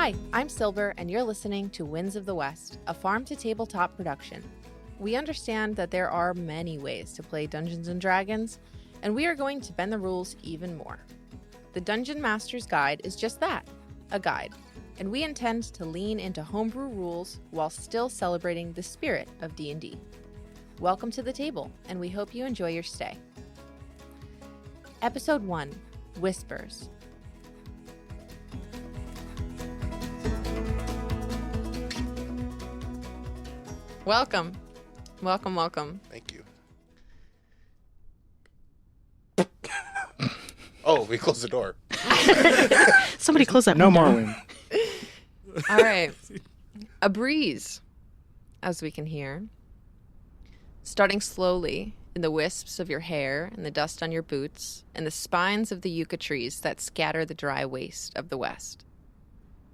Hi, I'm Silva, and you're listening to Winds of the West, a farm-to-tabletop production. We understand that there are many ways to play Dungeons & Dragons, and we are going to bend the rules even more. The Dungeon Master's Guide is just that, a guide, and we intend to lean into homebrew rules while still celebrating the spirit of D&D. Welcome to the table, and we hope you enjoy your stay. Episode 1, Whispers. Welcome. Welcome. Thank you. Oh, we closed the door. Somebody close that No window. more wind. All right. A breeze, as we can hear, starting slowly in the wisps of your hair and the dust on your boots and the spines of the yucca trees that scatter the dry waste of the west.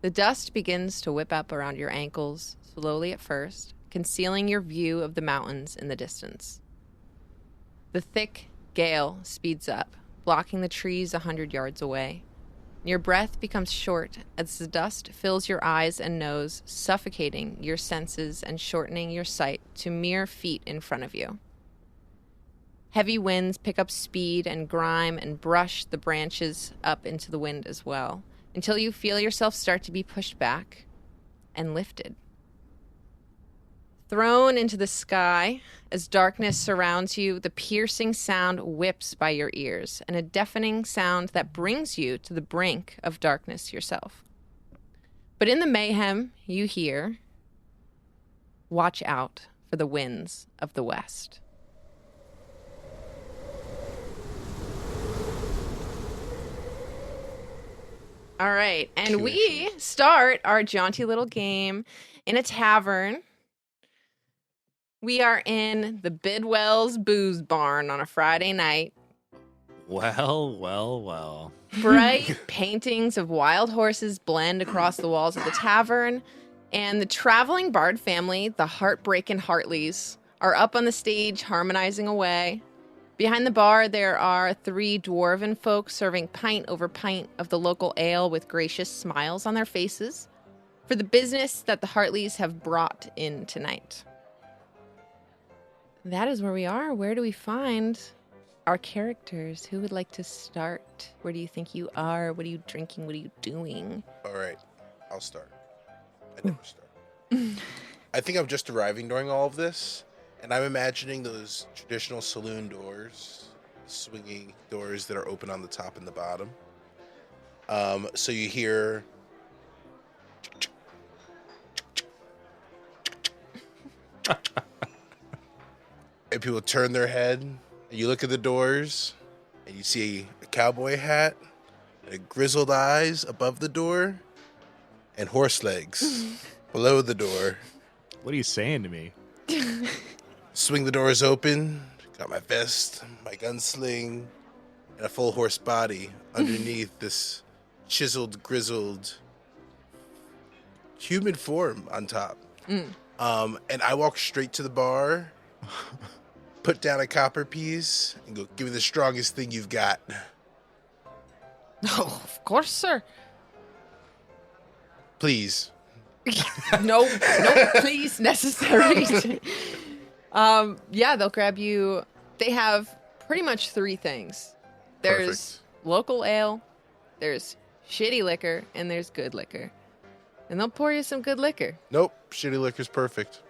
The dust begins to whip up around your ankles, slowly at first, concealing your view of the mountains in the distance. The thick gale speeds up, blocking the trees 100 yards away. Your breath becomes short as the dust fills your eyes and nose, suffocating your senses and shortening your sight to mere feet in front of you. Heavy winds pick up speed and grime and brush the branches up into the wind as well, until you feel yourself start to be pushed back and lifted. Thrown into the sky, as darkness surrounds you, the piercing sound whips by your ears, and a deafening sound that brings you to the brink of darkness yourself. But in the mayhem, you hear, "Watch out for the winds of the west." All right, and we start our jaunty little game in a tavern. We are in the Bidwell's Booze Barn on a Friday night. Well. Bright paintings of wild horses blend across the walls of the tavern, and the traveling bard family, the Heartbreaking Hartleys, are up on the stage harmonizing away. Behind the bar, there are 3 dwarven folk serving pint over pint of the local ale with gracious smiles on their faces for the business that the Hartleys have brought in tonight. That is where we are. Where do we find our characters? Who would like to start? Where do you think you are? What are you drinking? What are you doing? All right, I'll start. I never start. I think I'm just arriving during all of this, and I'm imagining those traditional saloon doors, swinging doors that are open on the top and the bottom. So you hear... And people turn their head, and you look at the doors, and you see a cowboy hat, and a grizzled eyes above the door, and horse legs below the door. What are you saying to me? Swing the doors open, got my vest, my gunsling, and a full horse body underneath this chiseled, grizzled human form on top. And I walk straight to the bar, put down a copper piece, and go, "Give me the strongest thing you've got." Oh, of course, sir. Please. No, please, necessary. Yeah, they'll grab you. They have pretty much 3 things. There's Perfect. local ale, there's shitty liquor, and there's good liquor. And they'll pour you some good liquor. Nope, shitty liquor's perfect.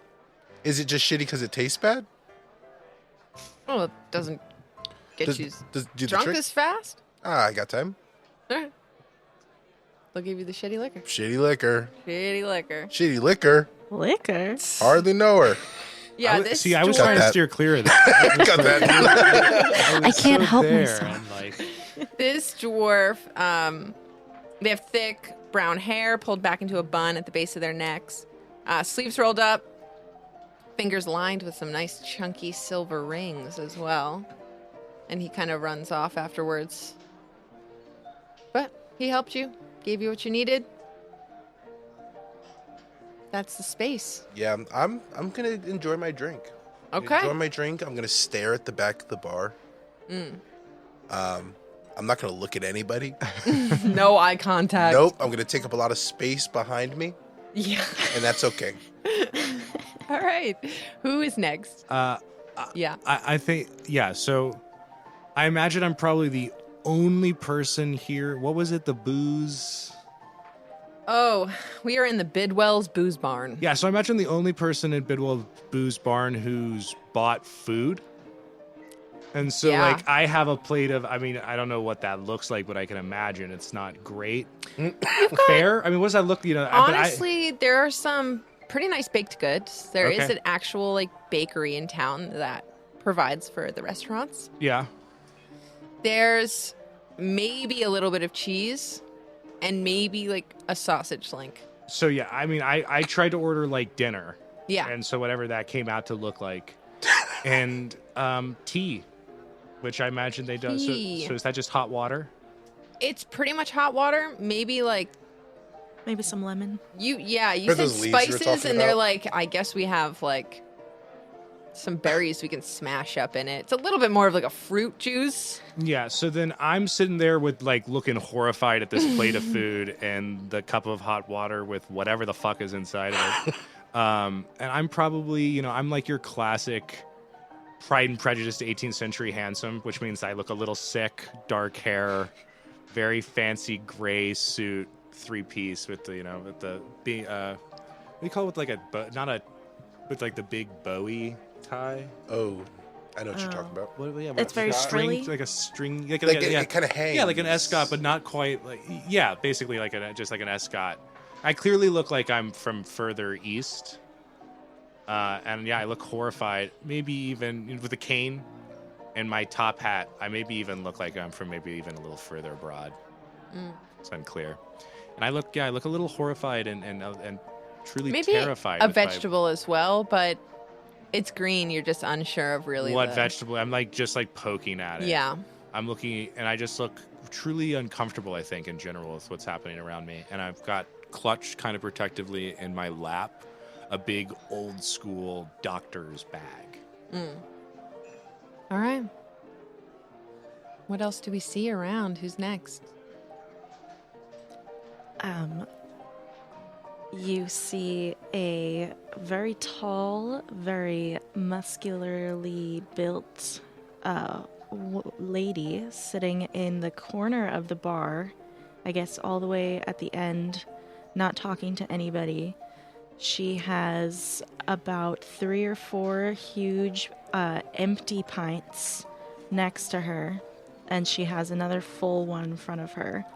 Is it just shitty because it tastes bad? Oh, it doesn't get Does you do the drunk trick? as fast. I got time. All right. They'll give you the shitty liquor. Shitty liquor. Shitty liquor. Shitty liquor. Liquor. Hardly know her. Yeah, I this was dwarf- trying to steer clear of that. Got that. I can't help there, myself. and like, This dwarf, they have thick brown hair pulled back into a bun at the base of their necks, sleeves rolled up, fingers lined with some nice chunky silver rings as well. And he kind of runs off afterwards. But he helped you, gave you what you needed. That's the space. Yeah, I'm gonna enjoy my drink. Okay. Enjoy my drink. I'm gonna stare at the back of the bar. I'm I'm not going to look at anybody. No eye contact. Nope. I'm going to take up a lot of space behind me, Yeah. and that's okay. All right. Who is next? Yeah. I think, yeah, so I imagine I'm probably the only person here. What was it? The booze? Oh, we are in the Bidwell's Booze Barn. Yeah, so I imagine the only person in Bidwell Booze Barn who's bought food. And so, Yeah. like, I have a plate of, I mean, I don't know what that looks like, but I can imagine it's not great. Fair? I mean, what does that look, you know? Honestly, there are some pretty nice baked goods. There is Okay. an actual, like, bakery in town that provides for the restaurants. Yeah. There's maybe a little bit of cheese and maybe, like, a sausage link. So, yeah, I mean, I tried to order, like, dinner. Yeah. And so whatever that came out to look like. And tea, which I imagine they do. Tea. So is that just hot water? It's pretty much hot water. Maybe, like, Maybe some lemon. you Are said those leaves you were spices, talking and they're about? like, I guess we have, like, some berries we can smash up in it. It's a little bit more of, like, a fruit juice. Yeah, so then I'm sitting there with, like, looking horrified at this plate of food and the cup of hot water with whatever the fuck is inside of it. And I'm probably, you know, I'm like your classic Pride and Prejudice 18th century handsome, which means I look a little sick, dark hair, very fancy gray suit, 3-piece with the, you know, with the, what do you call it, with like with like the big Bowie tie? Oh, I know what you're talking about. It's very string, frilly. like a string, like It kind of hangs. yeah, like an escot, but not quite like, yeah, basically like just like an escot. I clearly look like I'm from further east. And yeah, I look horrified. Maybe even with a cane and my top hat, I maybe even look like I'm from maybe even a little further abroad. It's unclear. And I look a little horrified and truly Maybe terrified. a with my- vegetable as well, but it's green. You're just unsure of really what the... vegetable? I'm like just like poking at it. Yeah. I'm looking, and I just look truly uncomfortable, I think, in general, with what's happening around me. And I've got clutched kind of protectively in my lap a big old school doctor's bag. All right. What else do we see around? Who's next? You see a very tall, very muscularly built lady sitting in the corner of the bar, I guess all the way at the end, not talking to anybody. She has about 3 or 4 huge empty pints next to her, and she has another full one in front of her.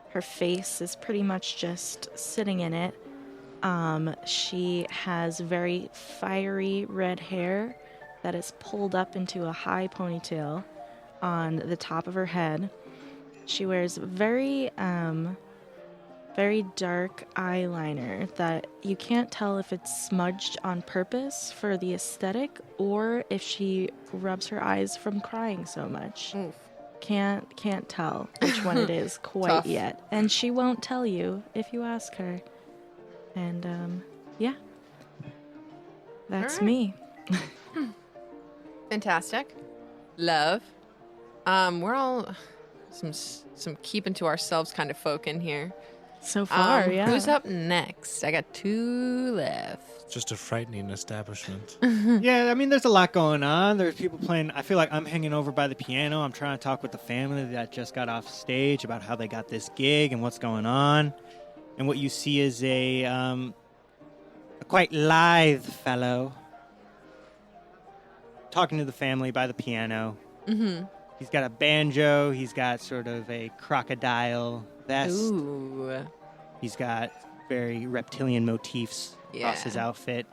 Her face is pretty much just sitting in it. She has very fiery red hair that is pulled up into a high ponytail on the top of her head. She wears very dark eyeliner that you can't tell if it's smudged on purpose for the aesthetic or if she rubs her eyes from crying so much. Oof. Can't tell which one it is quite Tough. yet. And she won't tell you if you ask her. And yeah. That's All right. me. Fantastic. Love. We're all some keeping to ourselves kind of folk in here. So far, yeah. Who's up next? I got 2 left. Just a frightening establishment. Yeah, I mean, there's a lot going on. There's people playing. I feel like I'm hanging over by the piano. I'm trying to talk with the family that just got off stage about how they got this gig and what's going on. And what you see is a quite lithe fellow talking to the family by the piano. Mm-hmm. He's got a banjo. He's got sort of a crocodile vest. Ooh. He's got very reptilian motifs across his outfit.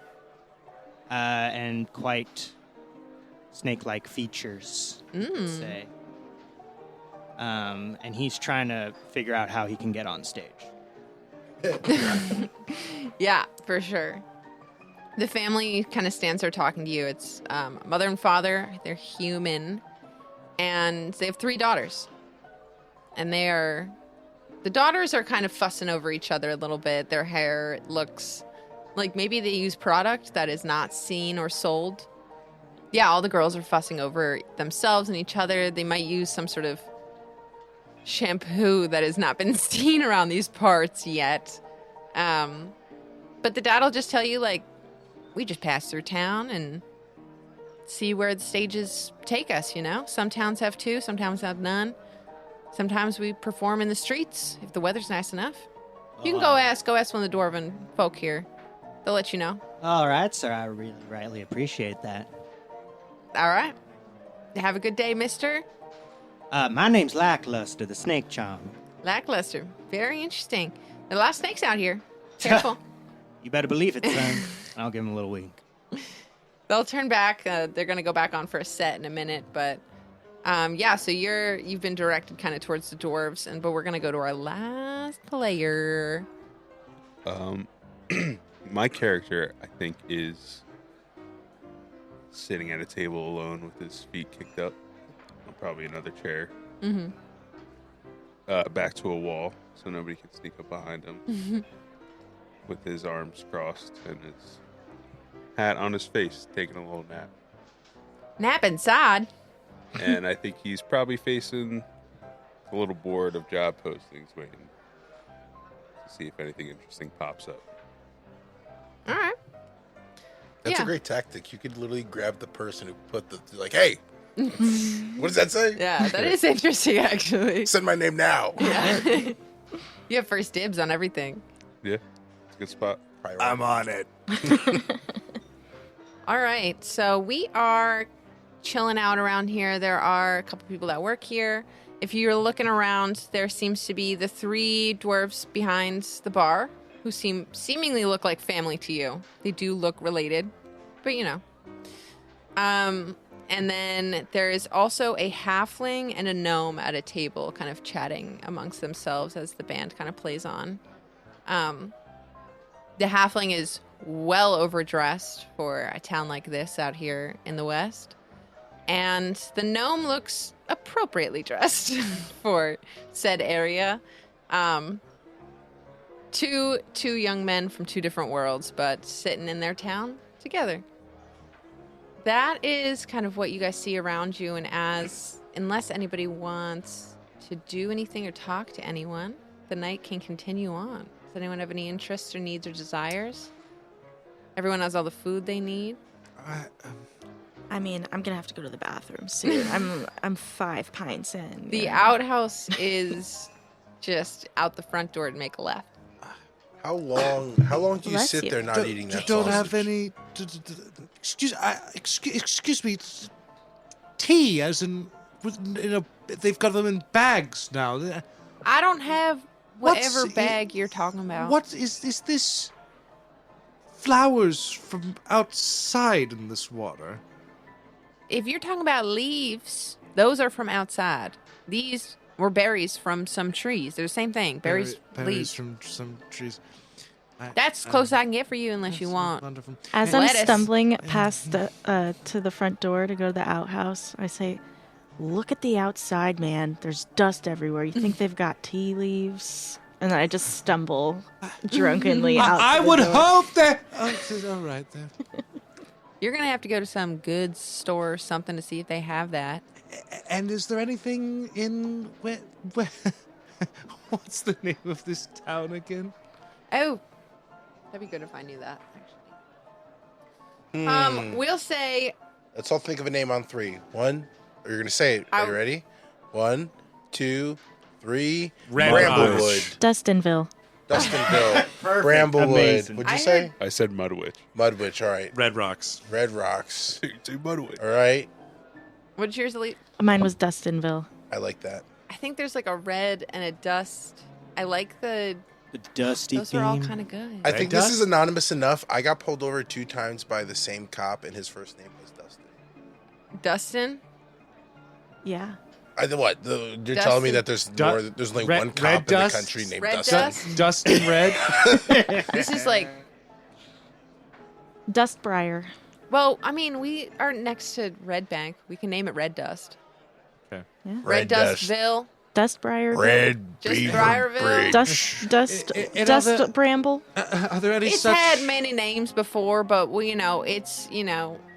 And quite snake-like features, you could say. And he's trying to figure out how he can get on stage. Yeah, for sure. The family kind of stands there talking to you. It's mother and father. They're human. And they have 3 daughters. And the daughters are kind of fussing over each other a little bit. Their hair looks like maybe they use product that is not seen or sold. Yeah, all the girls are fussing over themselves and each other. They might use some sort of shampoo that has not been seen around these parts yet. But the dad'll just tell you, like, we just pass through town and see where the stages take us, you know? Some towns have 2, some towns have none. Sometimes we perform in the streets if the weather's nice enough. You can go ask one of the dwarven folk here. They'll let you know. All right, sir. I really rightly appreciate that. All right. Have a good day, mister. My name's Lackluster, the snake charmer. Lackluster. Very interesting. There are a lot of snakes out here. Careful. You better believe it, son. I'll give him a little wink. They'll turn back. They're going to go back on for a set in a minute, but so you've been directed kind of towards the dwarves, but we're going to go to our last player. My character, I think, is sitting at a table alone with his feet kicked up on probably another chair. Mm-hmm. Back to a wall so nobody can sneak up behind him. Mm-hmm. With his arms crossed and his hat on his face, taking a little nap. Nap inside. And I think he's probably facing a little board of job postings, waiting to see if anything interesting pops up. All right. That's Yeah. a great tactic. You could literally grab the person who put like, hey, what does that say? Yeah, that is interesting, actually. Send my name now. Yeah. You have first dibs on everything. Yeah, it's a good spot. I'm on it. All right, so we are chilling out around here. There are a couple people that work here. If you're looking around, there seems to be the 3 dwarves behind the bar who seemingly look like family to you. They do look related, but you know. And then there is also a halfling and a gnome at a table kind of chatting amongst themselves as the band kind of plays on. The halfling is well overdressed for a town like this out here in the West. And the gnome looks appropriately dressed for said area. Two young men from 2 different worlds, but sitting in their town together. That is kind of what you guys see around you, and unless anybody wants to do anything or talk to anyone, the night can continue on. Does anyone have any interests or needs or desires? Everyone has all the food they need. I mean, I'm gonna have to go to the bathroom soon. I'm 5 pints in. The you know? outhouse is just out the front door to make a left. How long do you Bless sit you. there not eating You that don't sausage? have any. Excuse me. Tea, as in, they've got them in bags now. I don't have whatever What's bag you're talking about. What is this? Flowers from outside in this water. If you're talking about leaves, those are from outside. These were berries from some trees. They're the same thing. Berries, Berries leaves. from some trees. That's close I can get for you unless you That's want. Wonderful. As Lettuce. I'm stumbling past to the front door to go to the outhouse, I say, "Look at the outside, man. There's dust everywhere. You think they've got tea leaves?" And I just stumble drunkenly out. I the would door. hope that. Oh, all right then. You're going to have to go to some goods store or something to see if they have that. And is there anything in where what's the name of this town again? Oh, that'd be good if I knew that, actually. We'll say... Let's all think of a name on 3. 1. Or you're gonna say it. Are you ready? 1, 2, 3. Red Bramblewood. Rocks. Dustinville. Dustinville. Bramblewood. Amazing. What'd you I say? I said Mudwitch. Mudwitch. All right. Red Rocks. Red Rocks. Say Mudwitch. All right. What's yours, Elite? Mine was Dustinville. I like that. I think there's like a red and a dust. I like the... The dusty Those theme. are all kind of good. I think this Dust? is anonymous enough. I got pulled over 2 times by the same cop, and his first name was Dustin. Dustin? Yeah. You're telling me that there's only Red- one cop Red in the Dust? country named Red Dustin? Dust? Dustin Red. This is like... Dustbriar. Well, I mean, we are next to Red Bank. We can name it Red Dust. Okay. Yeah. Red Dustville. Dustbriar. Red Just Beaver Briarville? Bridge. Dust bramble. Are there any It's such? had many names before, but it's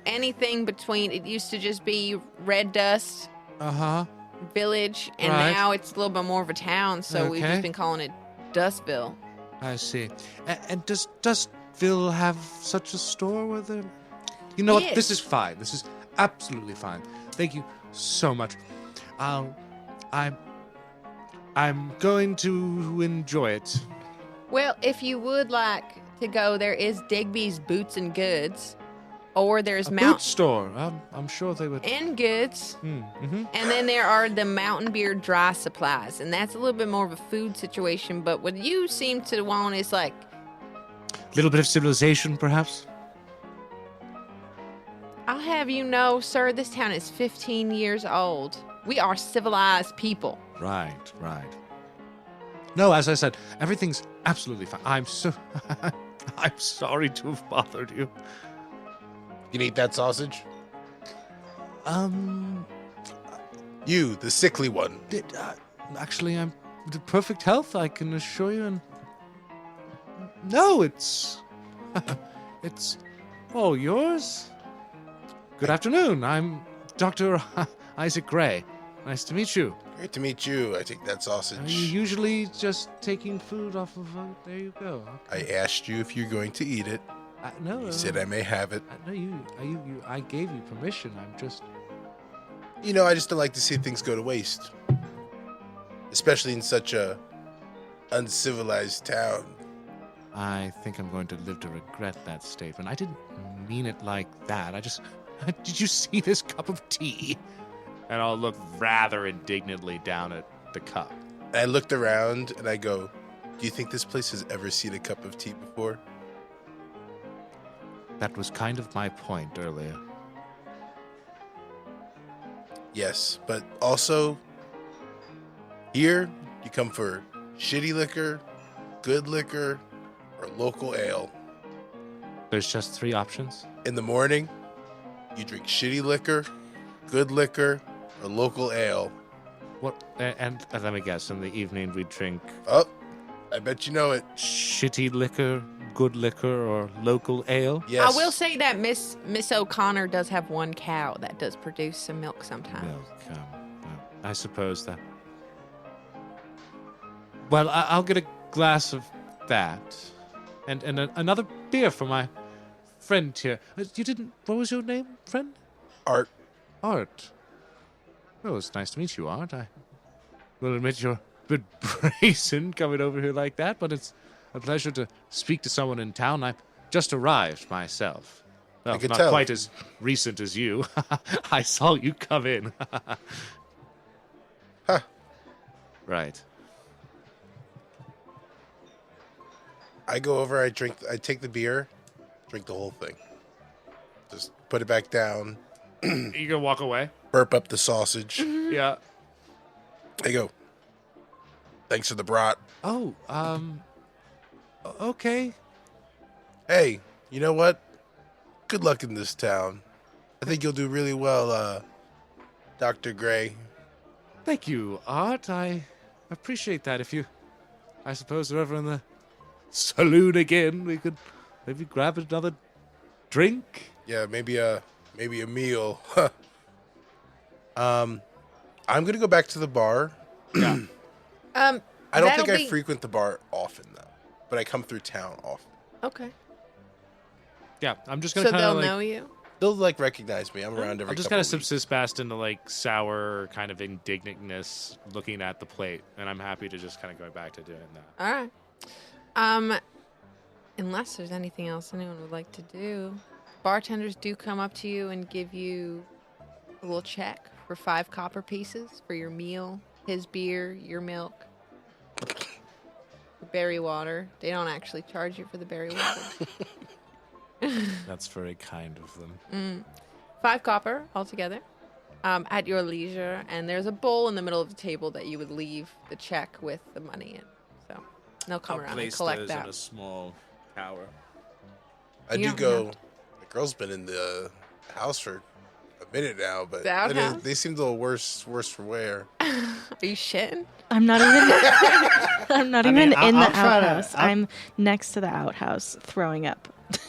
anything between. It used to just be Red Dust, Uh huh. village, and Right. now it's a little bit more of a town, so we've Okay. just been calling it Dustville. I see. And does Dustville have such a store where the... You know what? Yes. This is fine. This is absolutely fine. Thank you so much. I'm going to enjoy it. Well, if you would like to go, there is Digby's Boots and Goods, or there's A boot store. I'm sure they would... and Goods, Mm-hmm. and then there are the Mountain Beer Dry Supplies, and that's a little bit more of a food situation. But what you seem to want is like, A little bit of civilization, perhaps? I'll have you know, sir, this town is 15 years old. We are civilized people. Right. No, as I said, everything's absolutely fine. I'm sorry to have bothered you. You can eat that sausage? You, the sickly one. Actually, I'm in perfect health, I can assure you. And no, it's it's all yours. Good afternoon. I'm Dr. Isaac Gray. Nice to meet you. Great to meet you. I take that Are sausage. you usually just taking food off of? There you go. I asked you if you're going to eat it. No. You said I may have it. No, I gave you permission. I'm just. You know, I just don't like to see things go to waste. Especially in such a uncivilized town. I think I'm going to live to regret that statement. I didn't mean it like that. I just. Did you see this cup of tea? And I'll look rather indignantly down at the cup. And I looked around and I go, do you think this place has ever seen a cup of tea before? That was kind of my point earlier. Yes, but also, here you come for shitty liquor, good liquor, or local ale. There's just 3 options. In the morning, you drink shitty liquor, good liquor, or local ale. What? And let me guess. In the evening, we drink Oh, I bet you know it. shitty liquor, good liquor, or local ale. Yes. I will say that Miss O'Connor does have one cow that does produce some milk sometimes. Milk. I suppose that. Well, I'll get a glass of that, and another beer for my friend here. You didn't. What was your name, friend? Art. Art. Well, it's nice to meet you, Art. I will admit you're a bit brazen coming over here like that, but it's a pleasure to speak to someone in town. I've just arrived myself. Well, could not tell. quite as recent as you. I saw you come in. Huh. Right. I go over, I take the beer, drink the whole thing. Just put it back down, You can walk away. burp up the sausage. Yeah. I go, thanks for the brat. Oh, okay. Hey, you know what? Good luck in this town. I think you'll do really well, Dr. Gray. Thank you, Art. I appreciate that. If you, I suppose, are ever in the saloon again, we could maybe grab another drink. Yeah, maybe a meal. I'm gonna go back to the bar. Yeah. I don't That'll think I be- frequent the bar often though, but I come through town often. Okay. Yeah, I'm just So gonna kind they'll of like, know you? They'll like recognize me. I'm around every. I'll just couple kind of weeks. subsist past into like sour kind of indignantness looking at the plate, and I'm happy to just kind of go back to doing that. All right. Unless there's anything else anyone would like to do, bartenders do come up to you and give you a little check for 5 copper pieces for your meal, his beer, your milk, berry water. They don't actually charge you for the berry water. That's very kind of them. 5 copper altogether, at your leisure. And there's a bowl in the middle of the table that you would leave the check with the money in. So they'll come around and collect that. in a small tower. I You do don't go. have The girl's been in the house for a minute now, but The outhouse? they seem a little worse for wear. Are you shitting? I'm not even. I'm not I even mean, in I'll the try to- outhouse. I'm next to the outhouse, throwing up.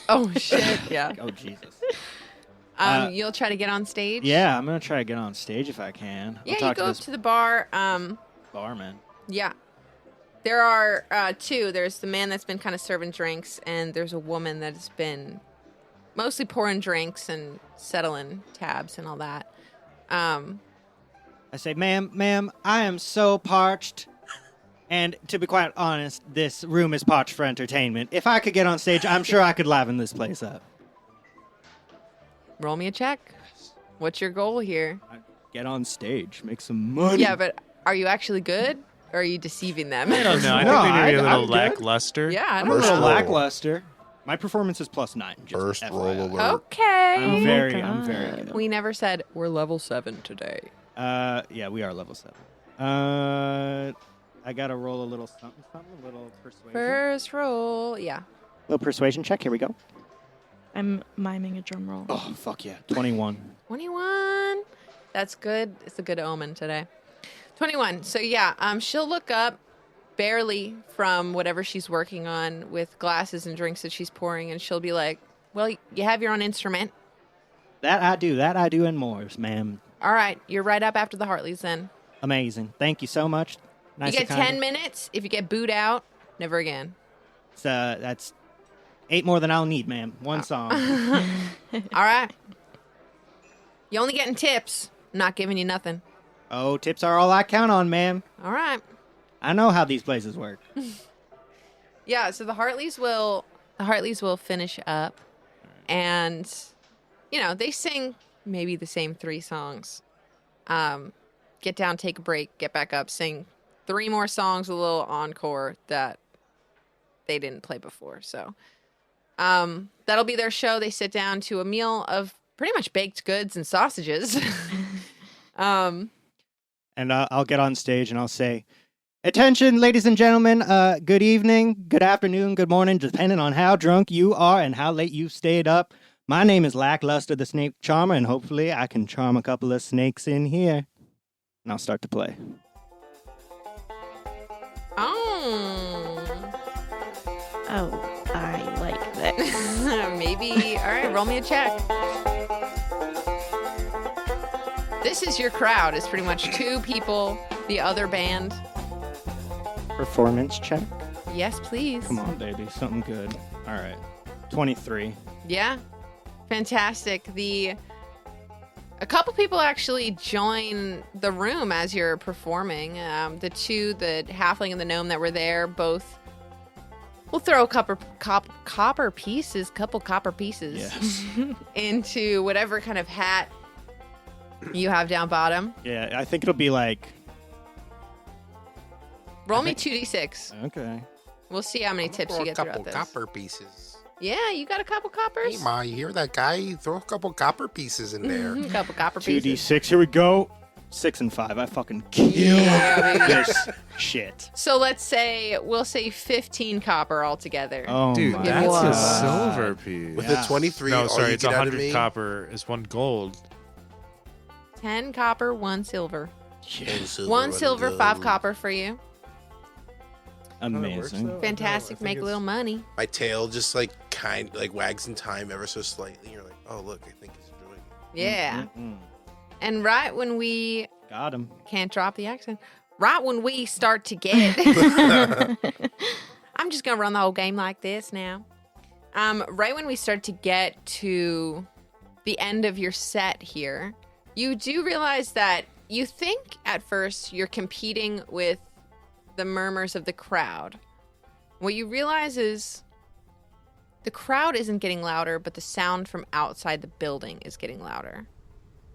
Oh, shit. Yeah. Oh, Jesus. You'll try to get on stage? Yeah, I'm gonna try to get on stage if I can. Yeah, I'll you talk go to up this to the bar. barman. Yeah. There are two. There's the man that's been kind of serving drinks, and there's a woman that's been mostly pouring drinks and settling tabs and all that. I say, ma'am, I am so parched. And to be quite honest, this room is parched for entertainment. If I could get on stage, I'm sure I could liven this place up. Roll me a check. What's your goal here? Get on stage, make some money. Yeah, but are you actually good, or are you deceiving them? I don't know. I No, think we need a I'm little good. lackluster. Yeah, I I'm a don't First little know. roll. lackluster. My performance is +9. Just First FYI. roll alert. Okay. Oh my I'm very God. good. We never said we're level 7 today. Yeah, we are level 7. I gotta roll a little something, a little persuasion. First roll. Yeah. Little persuasion check. Here we go. I'm miming a drum roll. Oh, fuck yeah. 21. 21. That's good. It's a good omen today. 21. So yeah, she'll look up barely from whatever she's working on with glasses and drinks that she's pouring, and she'll be like, well, you have your own instrument. That I do, and more, ma'am. All right, you're right up after the Hartleys then. Amazing. Thank you so much. Nice You get and kind 10 minutes. If you get booed out, never again. That's 8 more than I'll need, ma'am. One song. All right. You only getting tips. I'm not giving you nothing. Oh, tips are all I count on, ma'am. All right. I know how these places work. Yeah, so the Hartleys will finish up, and they sing maybe the same 3 songs. Get down, take a break, get back up, sing 3 more songs, a little encore that they didn't play before. So that'll be their show. They sit down to a meal of pretty much baked goods and sausages. And I'll get on stage and I'll say, attention, ladies and gentlemen. Good evening, good afternoon, good morning, depending on how drunk you are and how late you stayed up. My name is Lackluster the Snake Charmer, and hopefully I can charm a couple of snakes in here. And I'll start to play. Oh, I like this. Maybe. All right, roll me a check. This is your crowd. It's pretty much 2 people, the other band. Performance check. Yes, please. Come on, baby. Something good. All right. 23. Yeah. Fantastic. A couple people actually join the room as you're performing. The 2, the halfling and the gnome that were there, both will throw a couple copper pieces Yes. into whatever kind of hat you have down bottom. Yeah, I think it'll be like... Roll me 2d6. Okay. We'll see how many tips you get Throw a couple throughout this. copper pieces. Yeah, you got a couple Hey, coppers? Ma, you hear that guy? Throw a couple copper pieces in there. A couple copper pieces. 2d6. Here we go. 6 and 5. I fucking kill Yeah, baby. this shit. So we'll say 15 copper altogether. Oh, Dude, my that's God. a silver piece. With Yeah. the 23, No, all sorry, you it's get out of 100 me, copper. It's 1 gold. 10 copper, 1 silver. and 1 silver, and 5 gold. copper for you. Amazing. Fantastic. Make a little money. My tail just wags in time ever so slightly. You're like, oh look, I think he's enjoying it. Yeah. Mm-mm. And right when we Got him. can't drop the accent, right when we start to get I'm just gonna run the whole game like this now. Right when we start to get to the end of your set here, you do realize that you think at first you're competing with the murmurs of the crowd. What you realize is the crowd isn't getting louder, but the sound from outside the building is getting louder.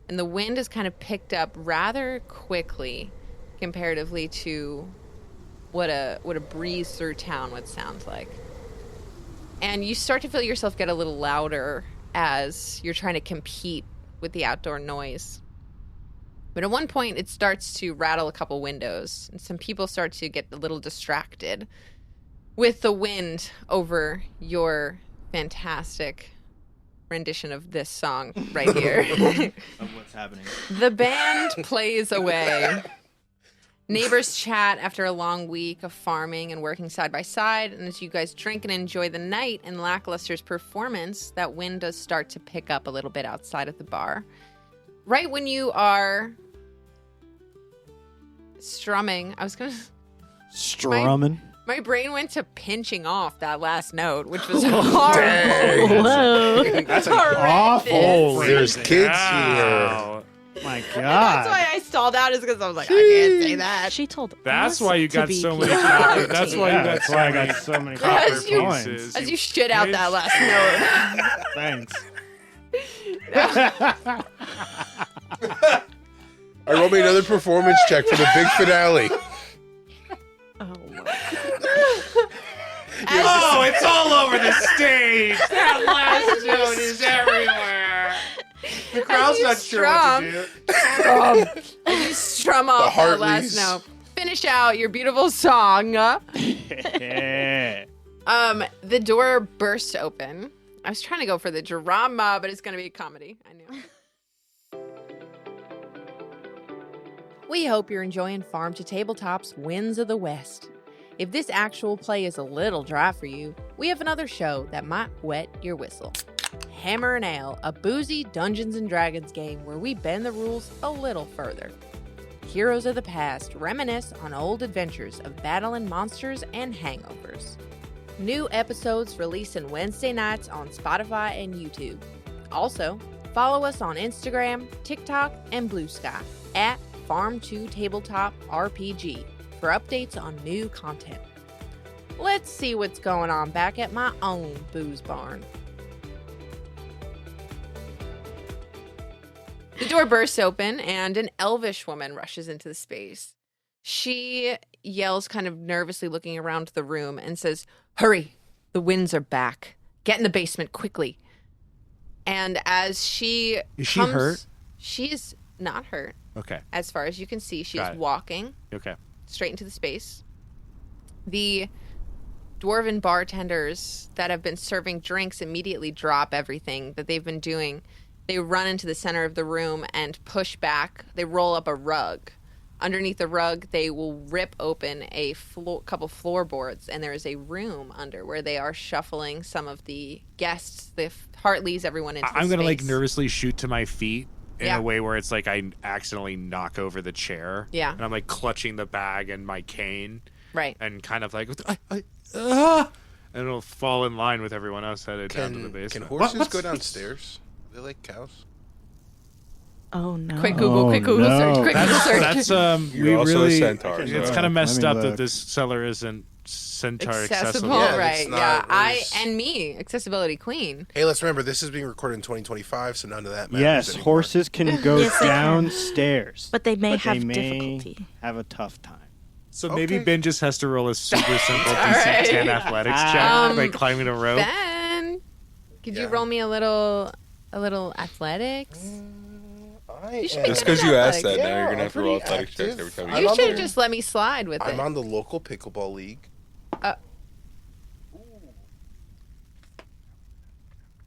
And the wind is kind of picked up rather quickly comparatively to what a breeze through town would sound like. And you start to feel yourself get a little louder as you're trying to compete with the outdoor noise. But at one point, it starts to rattle a couple windows, and some people start to get a little distracted with the wind over your fantastic rendition of this song right here. Of what's happening. The band plays away. Neighbors chat after a long week of farming and working side by side, and as you guys drink and enjoy the night and Lackluster's performance, that wind does start to pick up a little bit outside of the bar. Right when you are strumming, Strumming. my brain went to pinching off that last note, which was hard. Whoa. That's an Awful. Holy There's kids cow. My That's God. why I stalled out, is because I was like, I can't say that. She told That's us why you to got be so many PG. copper. That's why you Yeah, got that's so why I many got so many copper As you- pieces. As you shit out that last note. Thanks. I roll me another performance check for the big finale. Oh my. Oh, it's all over the stage. That last note is everywhere. The crowd's you not sure what to do. As you strum off that last Hartleys. note. Finish out your beautiful song. Yeah. The door burst open. I was trying to go for the drama, but it's going to be a comedy. I knew. We hope you're enjoying Farm to Tabletop's Winds of the West. If this actual play is a little dry for you, we have another show that might wet your whistle. Hammer and Ale, a boozy Dungeons & Dragons game where we bend the rules a little further. Heroes of the past reminisce on old adventures of battling monsters and hangovers. New episodes releasing Wednesday nights on Spotify and YouTube. Also, follow us on Instagram, TikTok, and bluesky at FarmtoTabletopRPG for updates on new content. Let's see what's going on back at my own booze barn. The door bursts open and an elvish woman rushes into the space. She yells, kind of nervously looking around the room, and says, "Hurry, the winds are back. Get in the basement quickly." And as she Is she hurt? She is not hurt. Okay. As far as you can see, she is Got it. walking Okay. straight into the space. The dwarven bartenders that have been serving drinks immediately drop everything that they've been doing. They run into the center of the room and push back. They roll up a rug. Underneath the rug, they will rip open a couple floorboards, and there is a room under where they are shuffling some of the guests, the Hartleys, everyone into the I'm gonna like space. nervously shoot to my feet in Yeah. a way where it's like I accidentally knock over the chair. Yeah. And I'm like clutching the bag and my cane Right. and kind of like, and it'll fall in line with everyone else headed down to the Can basement. horses go downstairs? Are they like cows? Oh no. Quick Google, quick Google no. search, quick Google search. That's You're we also a really. centaur, It's so- kind of messed Let up me that look. this cellar isn't centaur accessible, accessible. Yeah, right? it's not- Yeah, I it's- and me, accessibility queen. Hey, let's remember this is being recorded in 2025, so none of that matters Yes, anymore. horses can go Yes, they can. downstairs. But they may but have they may difficulty. have a tough time. So maybe Okay. Ben just has to roll a super simple All DC right. 10 athletics check, like climbing a rope. Ben, could you Yeah. roll me a little athletics? I should am- be Just good because you asked athletics. that, now you're Yeah, gonna have to I'm roll pretty athletics checks active. every time. I'm You on should the- have just let me slide with I'm it. on the local pickleball league.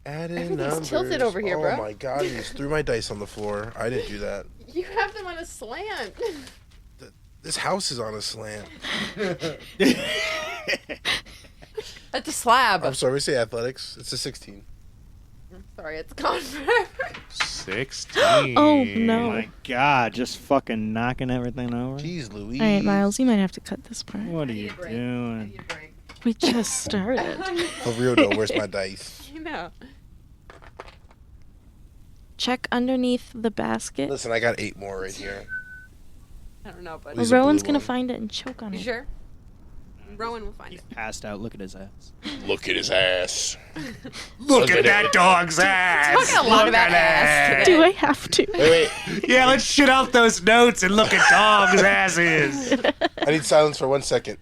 Add in Everything's numbers. tilted over here, oh bro. Oh my god, he just threw my dice on the floor. I didn't do that. You have them on a slant. This house is on a slant. That's a slab. I'm sorry, we say athletics. It's a 16. Sorry, it's gone forever. 16. Oh, no. My God, just fucking knocking everything over. Jeez Louise. All right, Miles, you might have to cut this part. What are you doing? We just started. For real though, where's my dice? You know. Check underneath the basket. Listen, I got 8 more right here. I don't know, but He's a Rowan's blue gonna one. find it and choke on you it. sure? Rowan will find He's it. passed out. Look at his ass. Look at his ass. Look at that dog's ass. Talking a lot Look about at ass that. today. Do I have to? Wait. Yeah, let's shit out those notes and look at dogs' asses. I need silence for 1 second.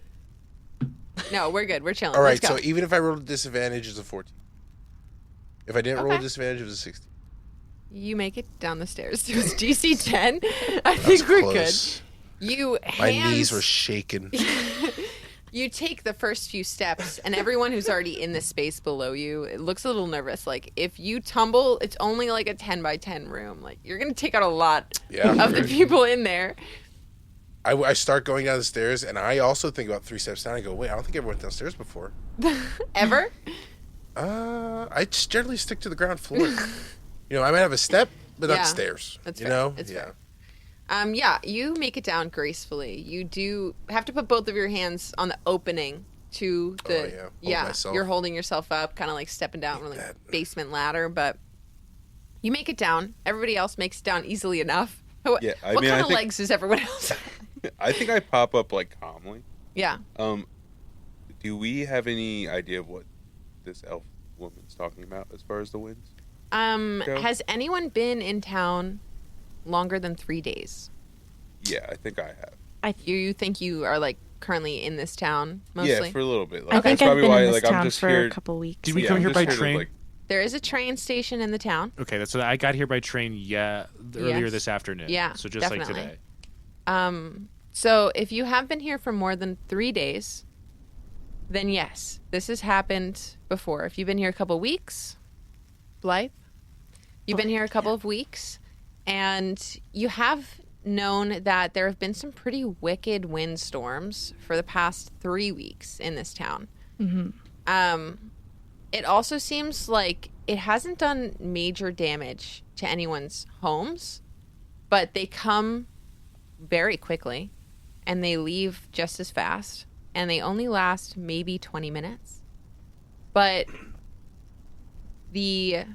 No, we're good. We're chilling. All right, Let's go. so even if I rolled a disadvantage, it's a 14. If I didn't roll a Okay. disadvantage, it was a 16. You make it down the stairs. It was DC 10. I think we're Close. good. You My hands, knees were shaking. You take the first few steps, and everyone who's already in the space below you, it looks a little nervous. Like, if you tumble, it's only like a 10 by 10 room. Like, you're going to take out a lot Yeah. of the people in there. I start going down the stairs, and I also think about 3 steps down. I go, wait, I don't think I ever went downstairs before. Ever? I just generally stick to the ground floor. I might have a step, but Yeah, not stairs. that's you fair. know? It's yeah. fair. Yeah, you make it down gracefully. You do have to put both of your hands on the opening to the. Hold myself. You're holding yourself up, kind of like stepping down from like that. basement ladder, but you make it down. Everybody else makes it down easily enough. What Yeah, I kind of think- legs does everyone else have? I think I pop up like calmly. Yeah. Do we have any idea of what this elf woman's talking about as far as the winds? Go. Has anyone been in town longer than 3 days? Yeah, I think I have. You think you are like currently in this town mostly? Yeah, for a little bit. Like, I think that's probably I've been why in this like I'm town just for here. a couple weeks. Did we Yeah, come I'm here just by to, train? like, There is a train station in the town. Okay, that's I got here by train. Earlier Yes. this afternoon. Yeah, so just definitely. like today. So if you have been here for more than 3 days, then yes, this has happened before. If you've been here a couple weeks, Blythe, you've been here a couple of weeks, and you have known that there have been some pretty wicked windstorms for the past 3 weeks in this town. It also seems like it hasn't done major damage to anyone's homes, but they come very quickly and they leave just as fast, and they only last maybe 20 minutes. But the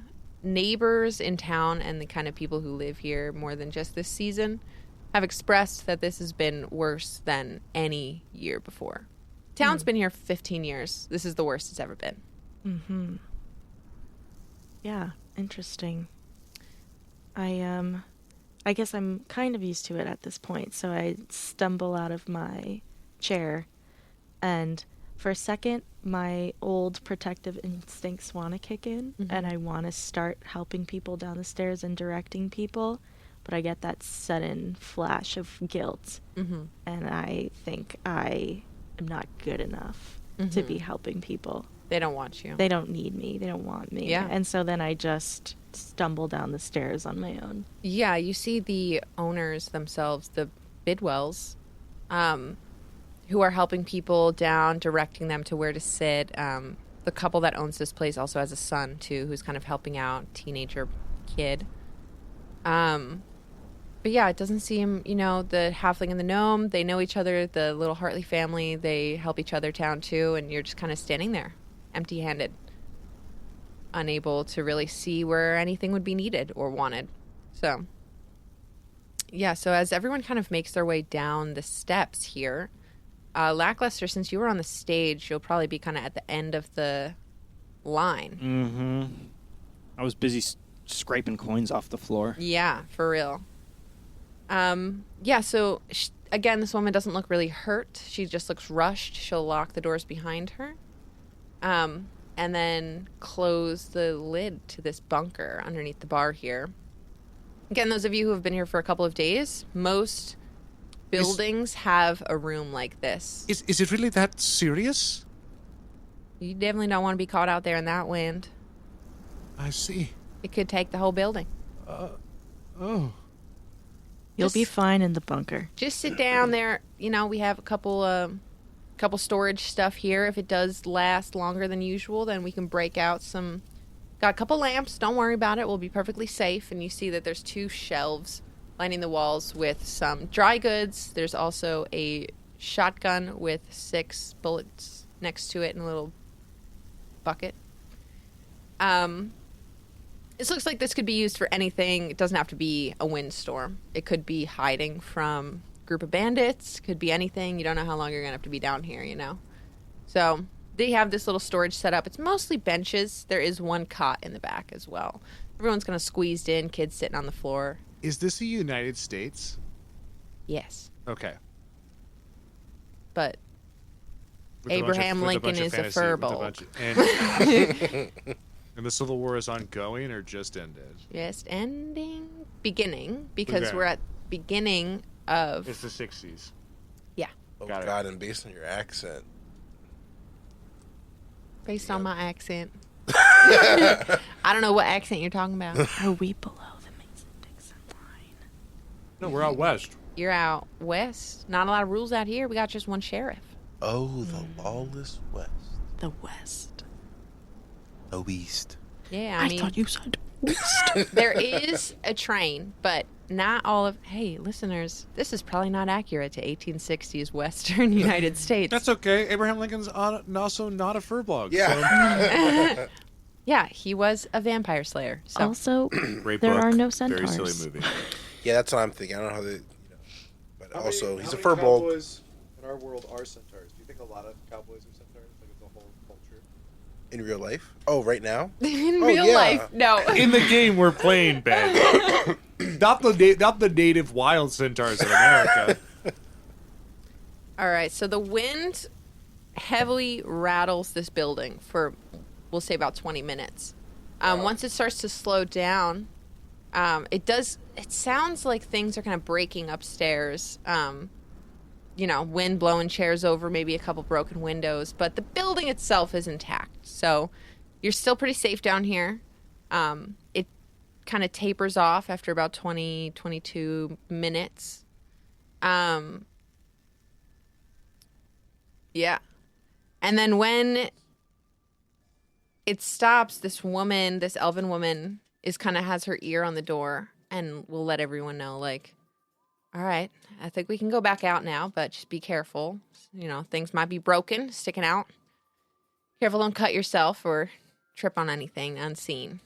neighbors in town and the kind of people who live here more than just this season have expressed that this has been worse than any year before. Town's been here 15 years. This is the worst it's ever been. Yeah, interesting. I guess I'm kind of used to it at this point, so I stumble out of my chair, and for a second, my old protective instincts want to kick in, and I want to start helping people down the stairs and directing people, but I get that sudden flash of guilt, and I think I am not good enough to be helping people. They don't want you. They don't need me. They don't want me. Yeah. And so then I just stumble down the stairs on my own. Yeah, you see the owners themselves, the Bidwells, who are helping people down, directing them to where to sit. The couple that owns this place also has a son, too, who's kind of helping out, teenager kid. But yeah, it doesn't seem, the halfling and the gnome, they know each other, the little Hartley family, they help each other down, too, and you're just kind of standing there, empty-handed, unable to really see where anything would be needed or wanted. So, yeah, so as everyone kind of makes their way down the steps here, Lackluster, since you were on the stage, you'll probably be kind of at the end of the line. I was busy scraping coins off the floor. Yeah, for real. Yeah, so again, this woman doesn't look really hurt. She just looks rushed. She'll lock the doors behind her. And then close the lid to this bunker underneath the bar here. Again, those of you who have been here for a couple of days, most buildings have a room like this. Is it really that serious? You definitely don't want to be caught out there in that wind. I see. It could take the whole building. Oh. You'll be fine in the bunker. Just sit down there. We have a couple storage stuff here. If it does last longer than usual, then we can break out some. Got a couple lamps. Don't worry about it. We'll be perfectly safe. And you see that there's 2 shelves lining the walls with some dry goods. There's also a shotgun with 6 bullets next to it in a little bucket. This looks like this could be used for anything. It doesn't have to be a windstorm. It could be hiding from a group of bandits. Could be anything. You don't know how long you're going to have to be down here, So they have this little storage set up. It's mostly benches. There is 1 cot in the back as well. Everyone's kind of squeezed in, kids sitting on the floor. Is this the United States? Yes. Okay. But With a bunch Abraham with Lincoln bunch of is a fantasy- with firbolg. bunch and the Civil War is ongoing or just ended? just beginning, because Okay. we're at beginning of... It's the 60s. Yeah. Oh, Got it. God, and based on your accent. Based on my accent. I don't know what accent you're talking about. Are we below the Mason-Dixon line? No, we're out west. you're out west. Not a lot of rules out here. We got just one sheriff. Oh, the lawless West. The West. The East. Yeah, I mean, thought you said West. there is a train, but not all of. Hey, listeners, this is probably not accurate to 1860s Western United States. That's okay. Abraham Lincoln's also not a firbolg. Yeah. Yeah, he was a vampire slayer. So Also, Great there book. are no Very centaurs. silly movie. Yeah, that's what I'm thinking. I don't know how they, but also he's a firbolg. Cowboys in our world are centaurs. Do you think a lot of cowboys are centaurs? Like it's a whole culture. In real life? Oh, right now? in Oh, real yeah. life, no. In the game we're playing, Ben. not the native wild centaurs of America. All right, so the wind heavily rattles this building for, we'll say, about 20 minutes. Once it starts to slow down, it sounds like things are kind of breaking upstairs. Wind blowing chairs over, maybe a couple broken windows, but the building itself is intact. So you're still pretty safe down here. It kind of tapers off after about 20, 22 minutes. Yeah. And then when it stops, this elven woman, has her ear on the door and will let everyone know, like, all right, I think we can go back out now, but just be careful. Things might be broken, sticking out. Careful, don't cut yourself or trip on anything unseen.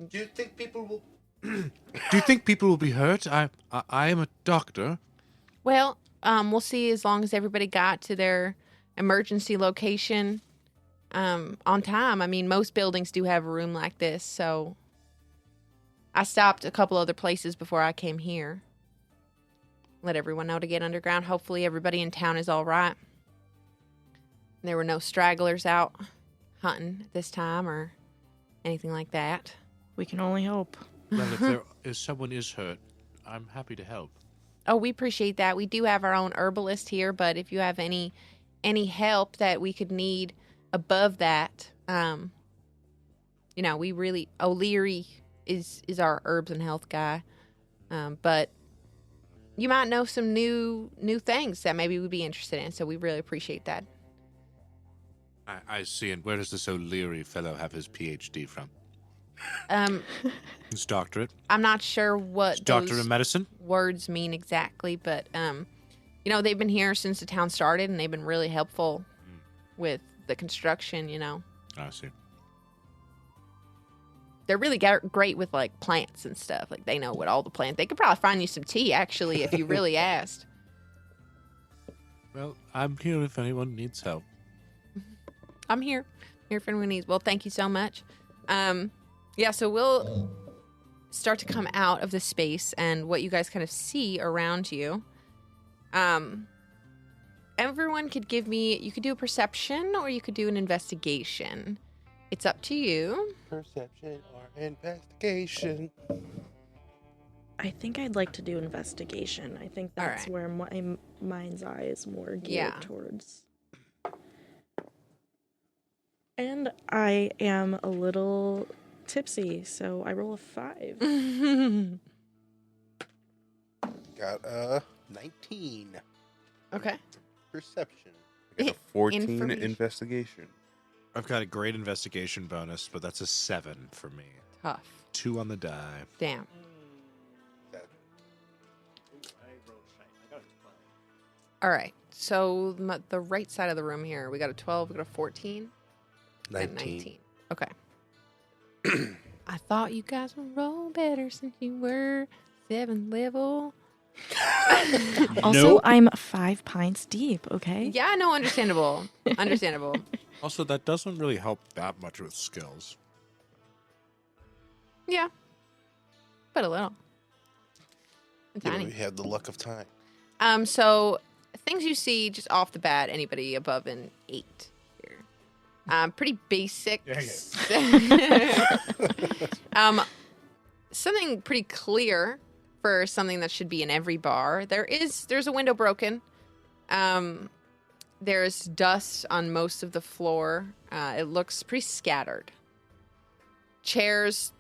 Do you think people will... Do you think people will be hurt? I am a doctor. Well, we'll see as long as everybody got to their emergency location on time. I mean, most buildings do have a room like this, so I stopped a couple other places before I came here. Let everyone know to get underground. Hopefully everybody in town is all right. There were no stragglers out hunting this time or anything like that. We can only hope. Well, if someone is hurt, I'm happy to help. Oh, we appreciate that. We do have our own herbalist here, but if you have any help that we could need above that, we really... O'Leary is our herbs and health guy. But you might know some new things that maybe we'd be interested in, so we really appreciate that. I see. And where does this O'Leary fellow have his PhD from? His doctorate? I'm not sure what His doctorate those in medicine? words mean exactly, but they've been here since the town started, and they've been really helpful with the construction. I see. They're really great with like plants and stuff. Like they know what all the plants. They could probably find you some tea actually if you really asked. Well, I'm here if anyone needs help. I'm here if anyone needs. Well, thank you so much. So we'll start to come out of the space and what you guys kind of see around you. Everyone could give me, you could do a perception or you could do an investigation. It's up to you. Perception or investigation? I think I'd like to do investigation. I think that's where my mind's eye is more geared towards. And I am a little tipsy, so I roll a 5. Got a 19. Okay. Perception. I got a 14 Information. investigation. I've got a great investigation bonus, but that's a 7 for me. Tough. 2 on the die. Damn. All right. So the right side of the room here, we got a 12, we got a 14. 19. Okay. I thought you guys would roll better since you were 7th level. Also, I'm 5 pints deep, okay? Yeah, no, understandable. Understandable. Also, that doesn't really help that much with skills. Yeah. But a little. Tiny. We have the luck of time. So things you see just off the bat, anybody above an 8 here. Pretty basic. Something pretty clear for something that should be in every bar. There's a window broken. There's dust on most of the floor. It looks pretty scattered. Chairs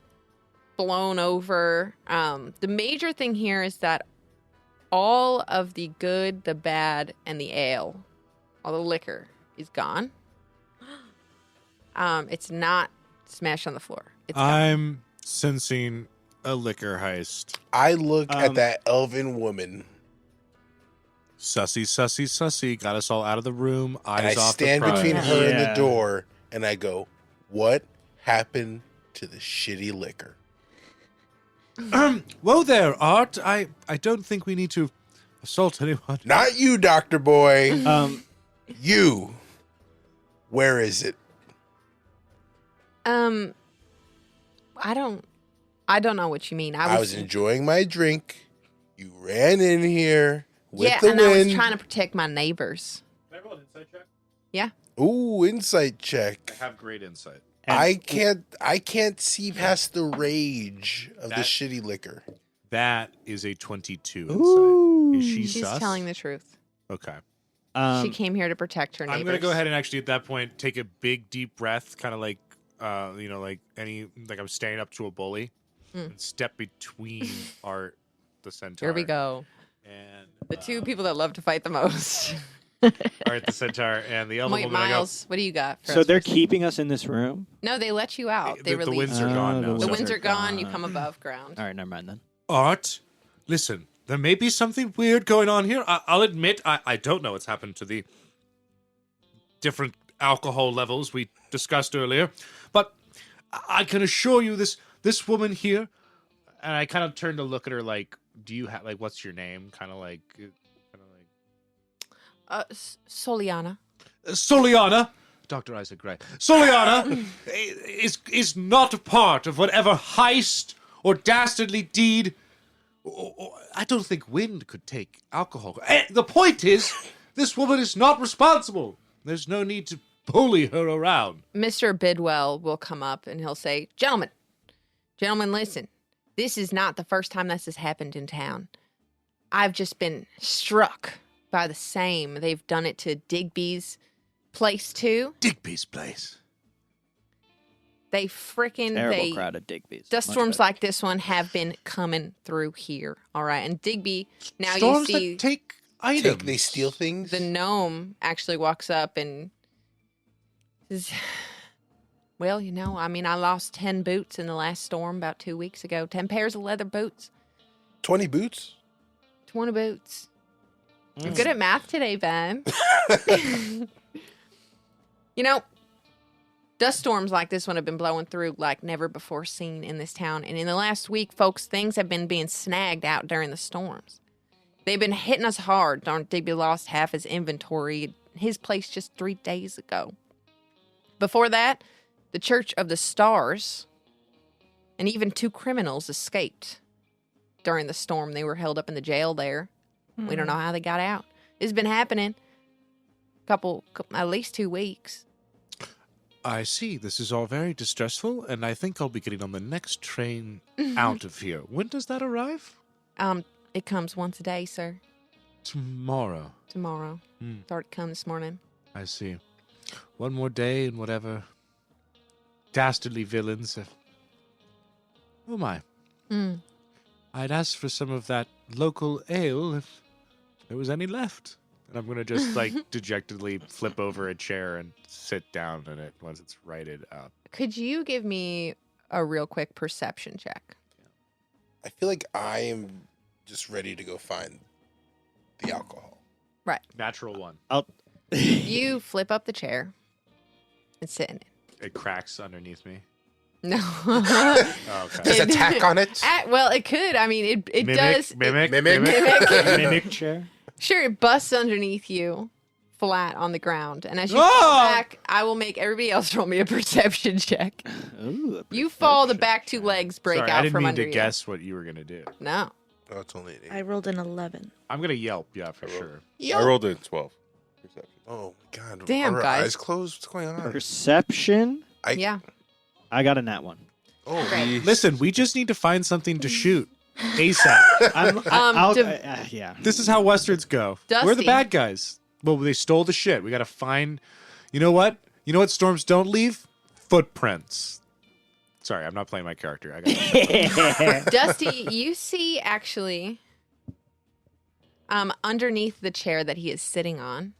blown over. The major thing here is that all of the good, the bad, and the ale, all the liquor is gone. It's not smashed on the floor. It's gone. I'm sensing a liquor heist. I look at that elven woman. Sussy, sussy, sussy. Got us all out of the room. And I Eyes off stand the prize. between her and Yeah. the door, and I go, "What happened to the shitty liquor?" Whoa there, Art. I don't think we need to assault anyone. Not you, Doctor Boy. You. Where is it? I don't know what you mean. I was enjoying my drink. You ran in here with the and wind. I was trying to protect my neighbors. Can I roll an insight check? Yeah. Ooh, insight check. I have great insight. I can't see past the rage of the shitty liquor. That is a 22 Ooh. insight. Is she She's sus? telling the truth. Okay. She came here to protect her neighbors. I'm going to go ahead and actually at that point take a big deep breath, kind of like like I'm standing up to a bully and step between the centaur. Here we go. And The two people that love to fight the most. Art the centaur and the elven Wait, woman. Miles, what do you got? For So us they're first? keeping us in this room? No, they let you out. They the released winds you. are gone now. The so- winds are gone. You come above ground. All right, never mind then. Art, listen, there may be something weird going on here. I'll admit, I don't know what's happened to the different alcohol levels we discussed earlier, but I can assure you this woman here, and I kind of turned to look at her like, do you have, like, what's your name? Kind of like Soliana. Soliana. Dr. Isaac Gray. Soliana is not a part of whatever heist or dastardly deed. I don't think Wind could take alcohol. The point is, this woman is not responsible. There's no need to bully her around. Mr. Bidwell will come up and he'll say, Gentlemen, listen. This is not the first time this has happened in town. I've just been struck by the same. They've done it to Digby's place, too. Digby's place. They freaking... Terrible crowd at Digby's. Dust Much storms better. like this one have been coming through here, all right? And Digby, now Storms you see that take items. They steal things. the gnome actually walks up and says, well, I lost 10 boots in the last storm about 2 weeks ago. 10 pairs of leather boots. 20 boots. 20 boots. I'm good at math today, Ben. Dust storms like this one have been blowing through like never before seen in this town. And in the last week, folks, things have been being snagged out during the storms. They've been hitting us hard. Darn Digby lost half his inventory at his place just 3 days ago. Before that, the Church of the Stars and even 2 criminals escaped during the storm. They were held up in the jail there. We don't know how they got out. It's been happening at least 2 weeks. I see. This is all very distressful, and I think I'll be getting on the next train out of here. When does that arrive? It comes once a day, sir. Tomorrow. Tomorrow. Thought it come this morning. I see. One more day and whatever dastardly villains. Oh my. I'd ask for some of that local ale if there was any left. And I'm going to just dejectedly flip over a chair and sit down in it once it's righted up. Could you give me a real quick perception check? I feel like I am just ready to go find the alcohol. Right. Natural one. You flip up the chair and sit in it. It cracks underneath me. No. Oh, okay. Does attack on it? Well, it could. I mean, it does. Mimic. Mimic chair. Sure, it busts underneath you, flat on the ground. And as you Oh! fall back, I will make everybody else roll me a perception check. Ooh, You fall, the back 2 legs break Sorry, out I didn't from mean under to you. guess what you were going to do. No. Oh, it's only an 8. I rolled an 11. I'm going to yelp, yeah, for sure. I rolled a 12. Perception. Oh, my God. Damn, Are our guys. eyes closed? What's going on? Perception. Yeah. I got a nat 1. Oh, Great. Listen, we just need to find something to shoot ASAP. Yeah. This is how Westerns go. We're the Dusty. bad guys. Well, they stole the shit. We got to find... You know what? You know what storms don't leave? Footprints. Sorry, I'm not playing my character. I got Dusty, you see actually underneath the chair that he is sitting on,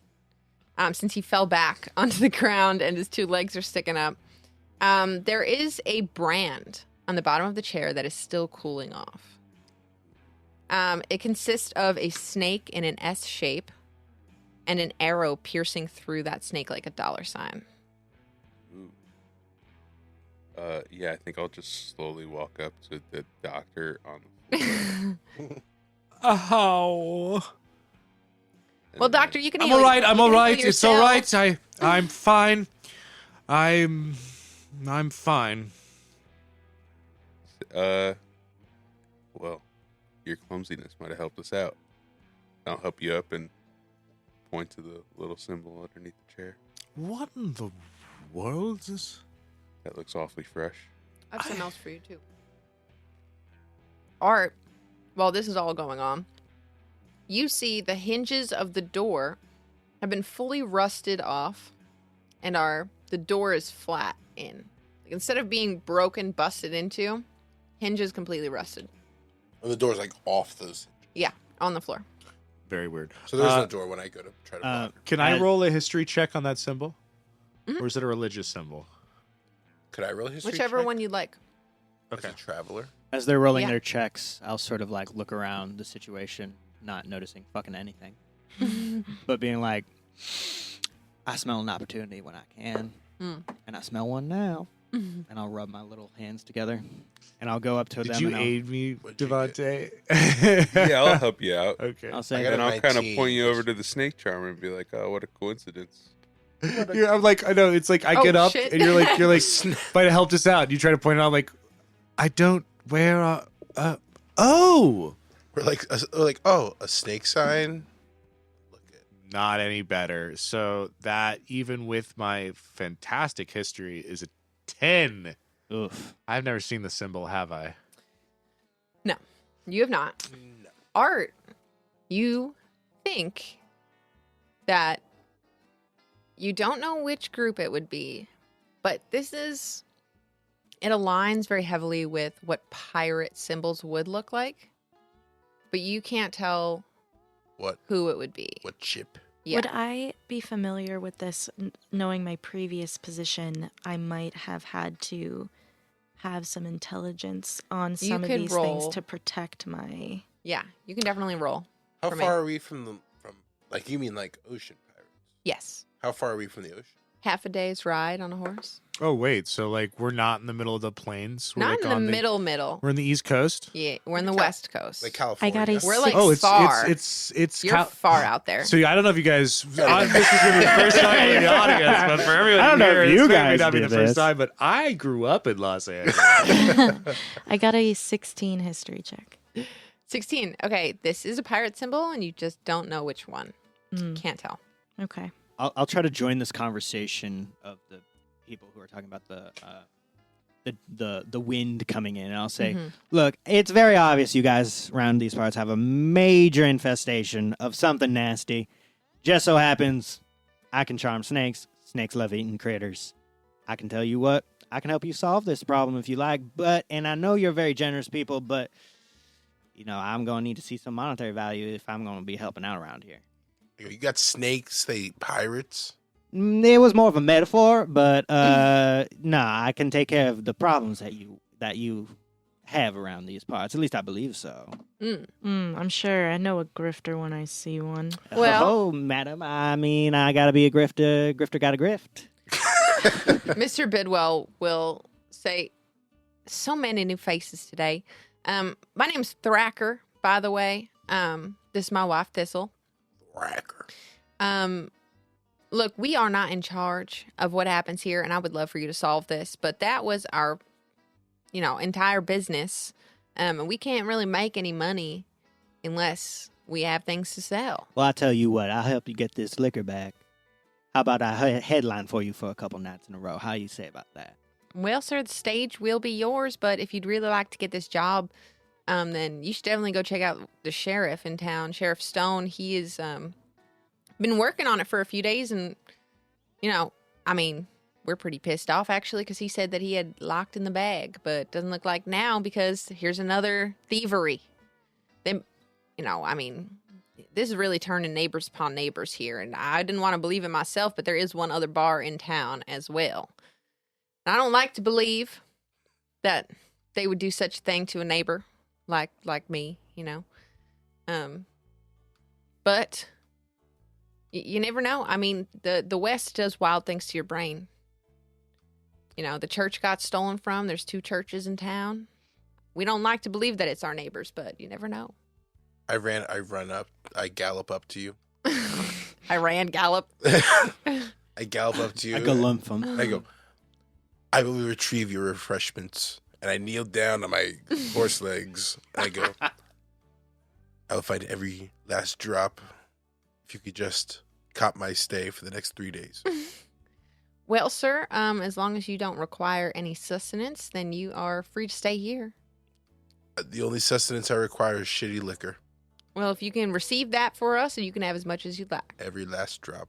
since he fell back onto the ground and his 2 legs are sticking up, there is a brand on the bottom of the chair that is still cooling off. It consists of a snake in an S shape and an arrow piercing through that snake like a $sign. Ooh. Yeah, I think I'll just slowly walk up to the doctor on the floor. Oh. Well, doctor, you can I'm heal. all right. You I'm can all heal right. It's all yourself. right. I'm fine. I'm fine. Well, your clumsiness might have helped us out. I'll help you up and point to the little symbol underneath the chair. What in the world is? That looks awfully fresh. I have something else for you, too. Art, while this is all going on, you see the hinges of the door have been fully rusted off and the door is flat in. Like, instead of being broken, busted into, hinges completely rusted. And the door's like off those. Yeah, on the floor. Very weird. So there's no door when I go to try to block. Can I roll a history check on that symbol? Or is it a religious symbol? Could I roll a history Whichever check? one you'd like. As a traveler. As they're rolling Yeah. their checks, I'll sort of like look around the situation, not noticing fucking anything, but being like, I smell an opportunity when I can, and I smell one now. And I'll rub my little hands together, and I'll go up to Did them. you and aid me, What'd you DeVante? Yeah, I'll help you out. Okay. I'll I say, got And a I'll kind of 19. point you over to the snake charmer and be like, "Oh, what a coincidence!" Yeah, I'm like, I know. It's like I Oh, get up shit. and you're like, but it helped us out. You try to point it out, like, I don't. Where? Oh, We're like, a snake sign. Look at. not any better. So that even with my fantastic history is a 10. oof. I've never seen the symbol, have I? No, you have not. No. Art, you think that you don't know which group it would be, but it aligns very heavily with what pirate symbols would look like, but you can't tell What? who it would be. What chip? Yeah. Would I be familiar with this, knowing my previous position? I might have had to have some intelligence on some of could these roll. things to protect my... Yeah, you can definitely roll. How For far me. are we from like, you mean like ocean pirates? Yes. How far are we from the ocean? Half a day's ride on a horse. Oh wait, so like we're not in the middle of the plains. We're Not like in the on middle. We're in the East Coast. Yeah, we're in the West Coast. Like California? got a We're like Oh, far. it's You're far out there. So I don't know if you guys. This is gonna be the first time in the audience, but for everyone I don't know here, if you it's maybe guys not be did the first this. time. But I grew up in Los Angeles. I got a 16 history check. 16. Okay, this is a pirate symbol, and you just don't know which one. Can't tell. Okay. I'll try to join this conversation of the people who are talking about the wind coming in, and I'll say, look, it's very obvious you guys around these parts have a major infestation of something nasty. Just so happens I can charm snakes. Snakes love eating critters. I can tell you what, I can help you solve this problem if you like, and I know you're very generous people, but I'm going to need to see some monetary value if I'm going to be helping out around here. You got snakes, they pirates. It was more of a metaphor, but I can take care of the problems that you have around these parts. At least I believe so. I'm sure. I know a grifter when I see one. Well- madam, I mean, I gotta be a grifter. Grifter got a grift. Mr. Bidwell will say, so many new faces today. My name's Thracker, by the way. This is my wife, Thistle. Racker. Look, we are not in charge of what happens here, and I would love for you to solve this, but that was our, entire business. And we can't really make any money unless we have things to sell. Well, I tell you what, I'll help you get this liquor back. How about I headline for you for a couple nights in a row? How you say about that? Well, sir, the stage will be yours, but if you'd really like to get this job, then you should definitely go check out the sheriff in town, Sheriff Stone. He is been working on it for a few days, and we're pretty pissed off actually because he said that he had locked in the bag, but doesn't look like now because here's another thievery. They, this is really turning neighbors upon neighbors here. And I didn't want to believe it myself, but there is one other bar in town as well. And I don't like to believe that they would do such a thing to a neighbor like me, you know. But you never know. I mean, the West does wild things to your brain. You know, the church got stolen from. There's 2 churches in town. We don't like to believe that it's our neighbors, but you never know. I gallop up to you. I ran gallop. I gallop up to you. I go lump them. I go, I will retrieve your refreshments. And I kneel down on my horse legs. And I go, I will find every last drop if you could just cop my stay for the next 3 days. Well, sir, as long as you don't require any sustenance, then you are free to stay here. The only sustenance I require is shitty liquor. Well, if you can receive that for us, you can have as much as you'd like. Every last drop.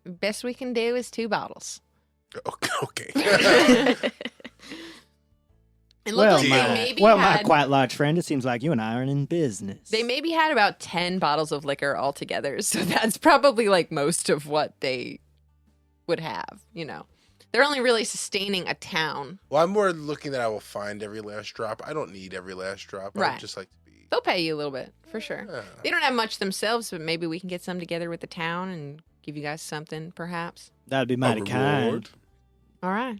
Best we can do is 2 bottles. Okay. And Well, look, my had, quite large friend, it seems like you and I are in business. they maybe had about 10 bottles of liquor altogether, so that's probably like most of what they would have, you know. They're only really sustaining a town. Well, I'm more looking that I will find every last drop. I don't need every last drop. I Right. would just like to be. They'll pay you a little bit, for sure. Yeah. They don't have much themselves, but maybe we can get some together with the town and give you guys something, perhaps. That'd be mighty A kind. reward? All right.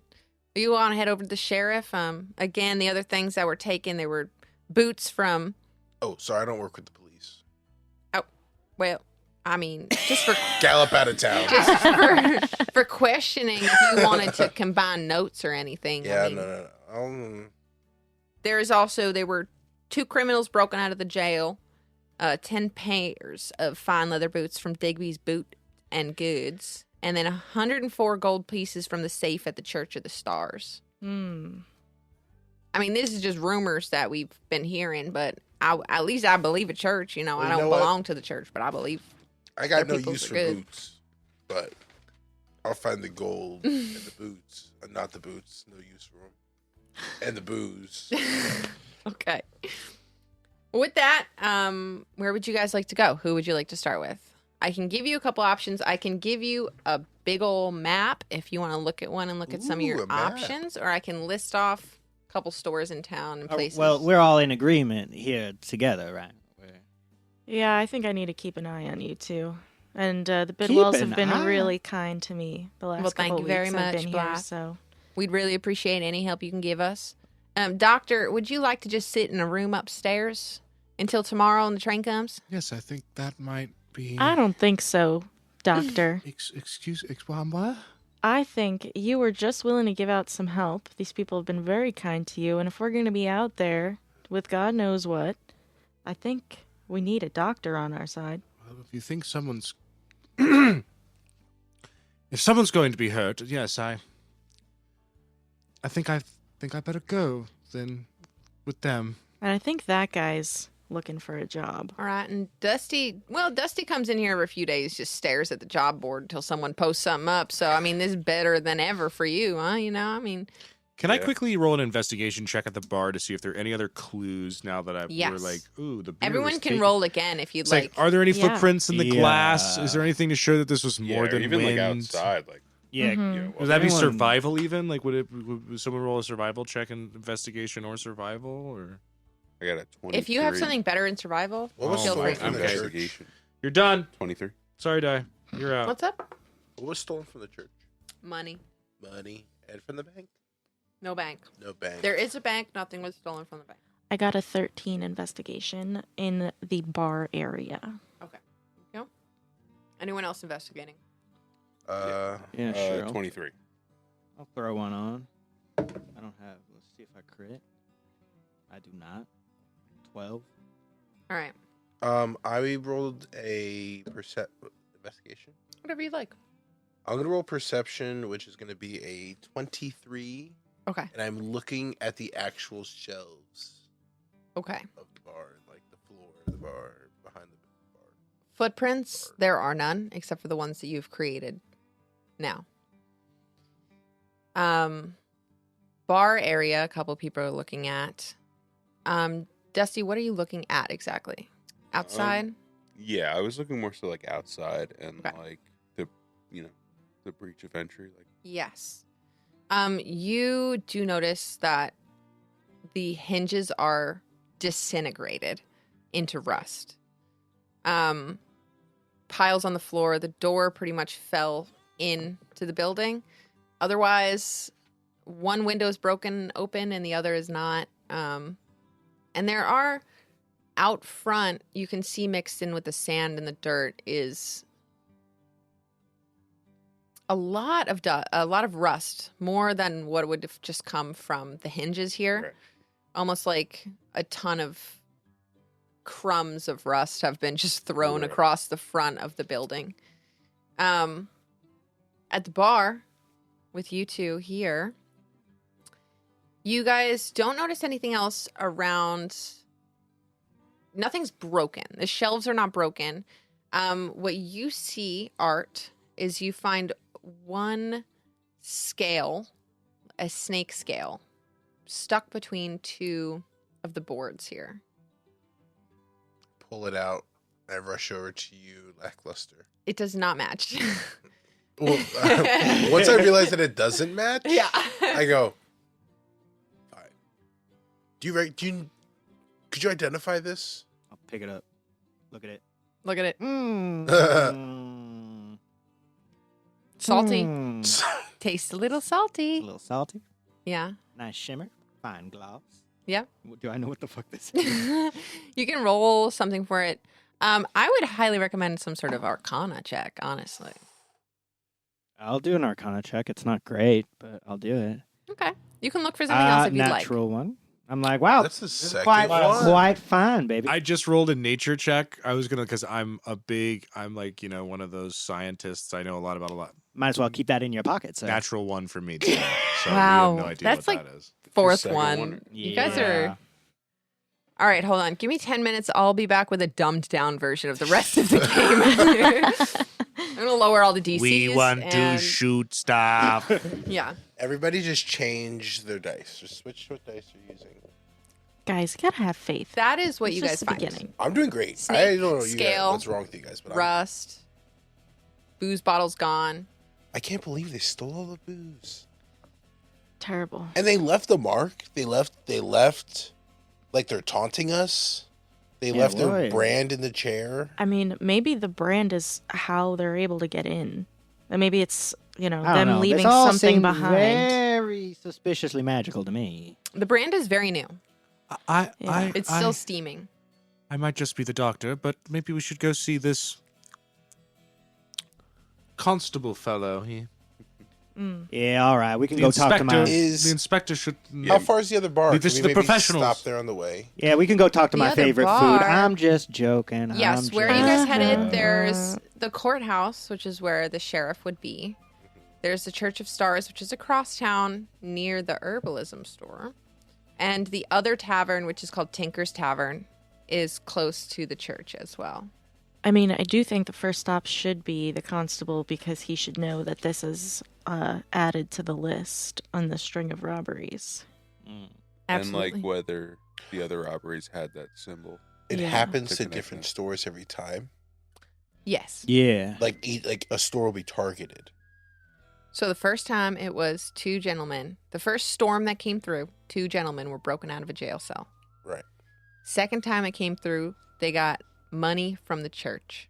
You want to head over to the sheriff. Again, the other things that were taken, there were boots from, Oh, sorry, I don't work with the police. well, I mean, just for Gallop out of town. just for questioning if you wanted to combine notes or anything. Yeah, I mean, no. There were 2 criminals broken out of the jail, 10 pairs of fine leather boots from Digby's Boot and Goods, and then 104 gold pieces from the safe at the Church of the Stars. I mean, this is just rumors that we've been hearing, but at least I believe a church. You know, Well, I you don't know what? belong to the church, but I believe. I got Their no peoples use are for good. boots, but I'll find the gold and the boots. Not the boots, no use for them. And the booze. Okay. With that, where would you guys like to go? Who would you like to start with? I can give you a couple options. I can give you a big old map if you want to look at one and look at some of Ooh, your a map. options, or I can list off a couple stores in town and places. Well, we're all in agreement here together, right? Yeah, I think I need to keep an eye on you two. And the Keep Bidwells an have been eye? really kind to me the last Well, thank couple you very weeks I've much, been Blythe. here. So We'd really appreciate any help you can give us. Doctor, would you like to just sit in a room upstairs until tomorrow when the train comes? Yes, I think that might be. I don't think so, Doctor. What? I think you were just willing to give out some help. These people have been very kind to you, and if we're going to be out there with God knows what, I think we need a doctor on our side. Well, if you think someone's. If someone's going to be hurt, yes, I think I better go then with them. And I think that guy's looking for a job. All right, and Dusty comes in here every few days, just stares at the job board until someone posts something up. So, I mean, this is better than ever for you, huh? You know, I mean, Can I Yeah. quickly roll an investigation check at the bar to see if there are any other clues now that we're Yes. like, ooh, the beer everyone was can taken. roll again if you'd It's like. are there any Yeah. footprints in the Yeah. glass? Is there anything to show that this was Yeah, more or than even wind? like outside, like Yeah. Mhm. you know, Would that be Anyone- survival even? Like, would someone roll a survival check in investigation or survival? Or I got a 23. If you have something better in survival, What was Oh, feel stolen free. from the okay. church? Investigation. you're done. 23. Sorry, Di. You're out. What's up? What was stolen from the church? Money. Money. And from the bank? No bank. No bank. There is a bank. Nothing was stolen from the bank. I got a 13 investigation in the bar area. Anyone else investigating? Yeah, sure. 23. I'll throw one on. I don't have. Let's see if I crit. I do not. 12. All right. I rolled a investigation. Whatever you like. I'm gonna roll perception, which is gonna be a 23, Okay. and I'm looking at the actual shelves Okay. of the bar, like the floor of the bar, behind the bar. Footprints, there are none except for the ones that you've created now. Bar area, a couple people are looking at. Dusty, what are you looking at exactly? Outside? Yeah, I was looking more so like outside and Okay. like the breach of entry. Like, Yes. You do notice that the hinges are disintegrated into rust. Piles on the floor. The door pretty much fell into the building. Otherwise, one window is broken open and the other is not. And there are out front, you can see mixed in with the sand and the dirt is a lot of rust, more than what would have just come from the hinges here. Right. Almost like a ton of crumbs of rust have been just thrown Right. across the front of the building. At the bar with you two here, you guys don't notice anything else around. Nothing's broken. The shelves are not broken. What you see, Art, is you find one scale, a snake scale, stuck between two of the boards here. Pull it out. I rush over to you, lackluster. It does not match. Well, once I realize that it doesn't match, Yeah. I go, fine. Could you identify this? I'll pick it up. Look at it. Look at it. Mm. Salty. Mm. Tastes a little A salty. little salty. Yeah. Nice shimmer. Fine gloss. Yeah. Do I know what the fuck this is? You can roll something for it. I would highly recommend some sort of Arcana check, honestly. I'll do an Arcana check. It's not great, but I'll do it. Okay. You can look for something else if you'd like. Natural one. I'm like, wow, That's the this is second quite, one. quite fine, baby. I just rolled a nature check. I was gonna, because I'm like, one of those scientists. I know a lot about a lot. Might as well keep that in your pocket. So. Natural one for me too. So Wow, we have no idea that's what like- that is. Fourth second one. one. You guys are... All right, hold on. Give me 10 minutes. I'll be back with a dumbed down version of the rest of the game. I'm going to lower all the DCs. We want to and- shoot stuff. Yeah. Everybody just change their dice. Just switch what dice you're using. Guys, you gotta have faith. That is what It's you just guys the find. beginning. I'm doing great. Snake, I don't know scale, what's wrong with you guys, but Rust. Booze bottle's gone. I can't believe they stole all the booze. Terrible. And they left the mark. They left like they're taunting us. They Yeah, left their boy. brand in the chair. I mean, maybe the brand is how they're able to get in. And maybe it's, I don't them know. leaving This all something seemed behind. Very suspiciously magical to me. The brand is very new. Yeah. It's still steaming. I might just be the doctor, but maybe we should go see this constable fellow. Yeah, all right. We can The go talk to my. Is- the inspector should. How far is the other bar? Leave this Can to we the maybe professionals. Stop there on the way. Yeah, we can go talk to The my other favorite bar- food. I'm just joking. Yes, I'm where are you just guys headed? joking. There's the courthouse, which is where the sheriff would be. There's the Church of Stars, which is across town near the herbalism store. And the other tavern, which is called Tinker's Tavern, is close to the church as well. I mean, I do think the first stop should be the constable because he should know that this is added to the list on the string of robberies. Absolutely. And like whether the other robberies had that symbol. It Yeah. happens To to connect different them. stores every time. Yes. Yeah. Like a store will be targeted. So the first time it was two gentlemen. The first storm that came through, two gentlemen were broken out of a jail cell. Right. Second time it came through, they got money from the church.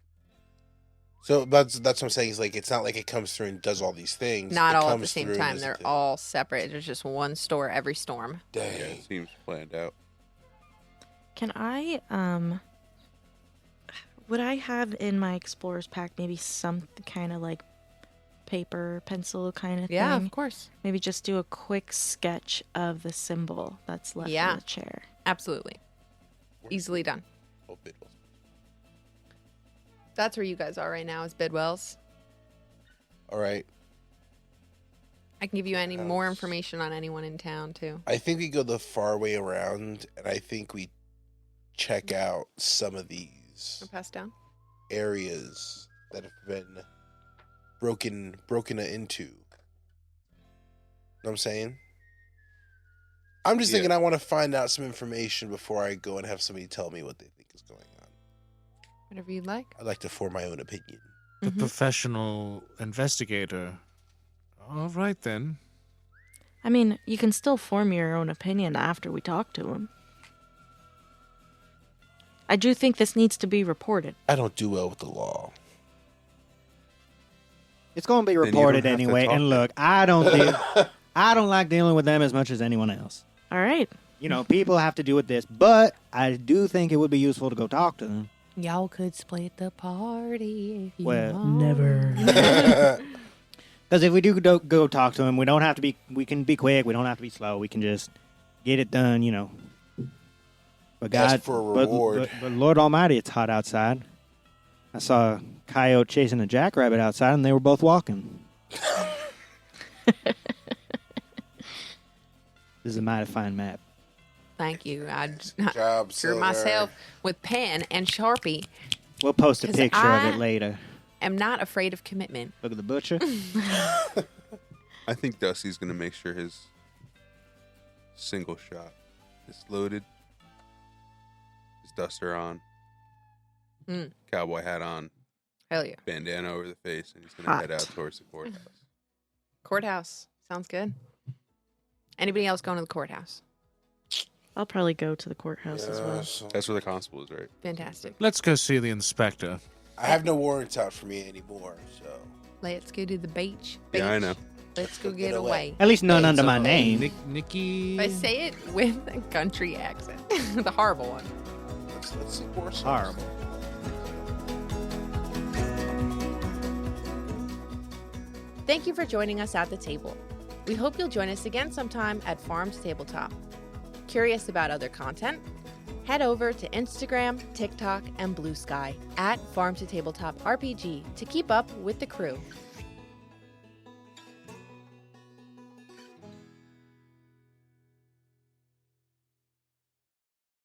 So that's what I'm saying. Is like it's not like it comes through and does all these things. Not It all at comes the same through and time. does They're the thing. all separate. There's just one store every storm. Yeah, Dang. it seems planned out. Can I, would I have in my explorer's pack maybe some kind of like paper, pencil kind of Yeah, thing? of course. Maybe just do a quick sketch of the symbol that's left Yeah. in the chair. Absolutely. Easily done. Oh, Biddles. That's where you guys are right now is Bidwell's. All right. I can give you any more House. information on anyone in town too. I think we go the far way around, and I think we check out some of these I'll pass down. areas that have been broken into. Know what I'm saying? I'm just Yeah. thinking I want to find out some information before I go and have somebody tell me what they think is going on. Whatever you'd like. I'd like to form my own opinion. The professional investigator. All right, then. I mean, you can still form your own opinion after we talk to him. I do think this needs to be reported. I don't do well with the law. It's going to be Then you don't reported have to anyway. talk And to look, I don't like dealing with them as much as anyone else. All right. You know, people have to deal with this, but I do think it would be useful to go talk to them. Y'all could split the party if you Well, want. Never. Because if we do go talk to him, we don't have to be. We can be quick. We don't have to be slow. We can just get it done. You know. But Ask for a reward. But Lord Almighty, it's hot outside. I saw a coyote chasing a jackrabbit outside, and they were both walking. This is a mighty fine map. Thank you. I Good job, drew Silver. myself with pen and Sharpie. We'll post a 'Cause picture of I- it later. I'm not afraid of commitment. Look at the butcher. I think Dusty's going to make sure his single shot is loaded. His duster on. Mm. Cowboy hat on. Hell yeah. Bandana over the face. And he's going to Hot. head out towards the courthouse. Courthouse. Sounds good. Anybody else going to the courthouse? I'll probably go to the courthouse as well. Yes. That's where the constable is, right? Fantastic. Let's go see the inspector. I have no warrants out for me anymore, so. Let's go to the beach. Yeah, I Beach. know. Let's go Get get away. away. At least none Hey, under so- my name. Nikki. I say it with a country accent. The horrible one. Let's see more songs. Horrible. Thank you for joining us at the table. We hope you'll join us again sometime at Farm to Tabletop. Curious about other content? Head over to Instagram, TikTok, and Bluesky at FarmtoTabletopRPG to keep up with the crew.